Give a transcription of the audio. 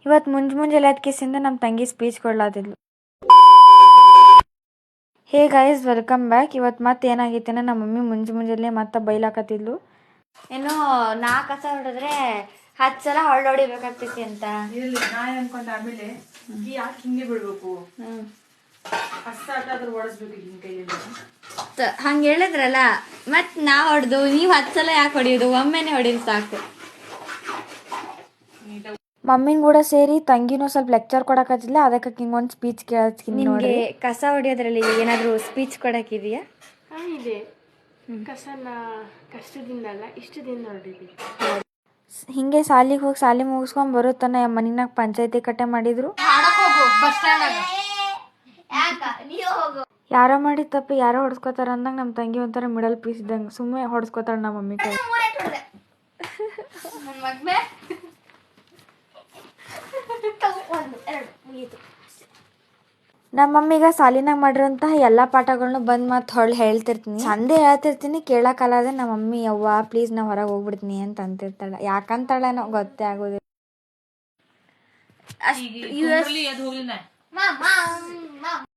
ಇವತ್ತು ಮುಂಜಾನೆ ಕಿಸಿಂದ ನಮ್ಮ ತಂಗಿ ಸ್ಪೀಚ್ ಕೊಡ್ಲಾತಿದ್ಲು. Hey guys, welcome back. ಇವತ್ತು ಮತ್ತೆ ಏನಾಗೈತೆ ನಮ್ಮ ಮಮ್ಮಿ ಮುಂಜಾನೆ ಮತ್ತೆ ಬೈಲಾಕತ್ತಿದ್ಲು. ಏನೋ ನಾ ಕಸ ಹೊಡೆದ್ರೆ 10 ಸಲ ಹೊಡೆಬೇಕಾಗ್ತೈತಿ ಅಂತ. ನಾ ಅನ್ಕೊಂಡೆ ಆಮೇಲೆ ಯಾಕೆ ಹಿಂಗೆ ಬಿಡ್ಬೇಕು, ಹಂಗೆ ಹೇಳಿದ್ರಲ್ಲ, ಮತ್ ನಾ ಹೊಡೆದು ನೀವು 10 ಸಲ ಯಾಕೆ ಹೊಡಿಯೋದು, ಒಮ್ಮೆನೆ ಹೊಡೀರಿ ಸಾಕು. ಮಮ್ಮಿನ ಕೂಡ ಸೇರಿ ತಂಗಿನೂ ಸ್ವಲ್ಪ ಲೆಕ್ಚರ್ ಕೊಡಕತ್ತಿಲ್ಲ, ಅದಕ್ಕೆ ಹಿಂಗೊಂದು ಸ್ಪೀಚ್ ಕೇಳತ್ತೀನಿ. ನಿಮಗೆ ಕಸ ಹೊಡಿಯೋದ್ರಲ್ಲಿ ಏನಾದರೂ ಸ್ಪೀಚ್ ಕೊಡಕ್ಕಿದೆಯಾ? ಇದೆ. ಕಸನ ಕಷ್ಟದಿಂದ ಅಲ್ಲ, ಇಷ್ಟದಿಂದ ಹೊಡಿತೀವಿ. ಹಿಂಗೆ ಸಾಲಿಗೆ ಹೋಗಿ ಸಾಲಿ ಮುಗಿಸ್ಕೊಂಡ್ ಬರುತ್ತಾನ ಮನಿನಾಗ ಪಂಚಾಯತಿ ಕಟ್ಟೆ ಮಾಡಿದ್ರು. ಯಾರೋ ಮಾಡಿ ತಪ್ಪಿ ಯಾರೋ ಹೊಡ್ಸ್ಕೊತಾರ ಅಂದಂಗ ನಮ್ಮ ತಂಗಿ ಒಂಥರ ಮಿಡಲ್ ಪೀಸ್ ಇದ್ದಂಗೆ ಸುಮ್ಮನೆ ಹೊಡ್ಸ್ಕೊತಾರ ನಮ್ಮ ಮಮ್ಮಿ ಕೈ. ನಮ್ಮ ಮಮ್ಮಿಗ ಸಾಲಿನಾಗ ಮಾಡಿರೋಂತಹ ಎಲ್ಲಾ ಪಾಠಗಳನ್ನ ಬಂದ್ ಮತ್ತೆ ಹೊಳ್ಳಿ ಹೇಳ್ತಿರ್ತೀನಿ, ಚಂದೇ ಹೇಳ್ತಿರ್ತೀನಿ. ಕೇಳಕ್ಕಾಗದೆ ನಮ್ಮ ಮಮ್ಮಿ ಯವ್ವ ಪ್ಲೀಸ್ ನಾ ಹೊರಗೆ ಹೋಗ್ಬಿಡ್ತೀನಿ ಅಂತ ಅಂತಿರ್ತಾಳೆ. ಯಾಕಂತಾಳೇನೋ ಗೊತ್ತೇ ಆಗೋದಿಲ್ಲ.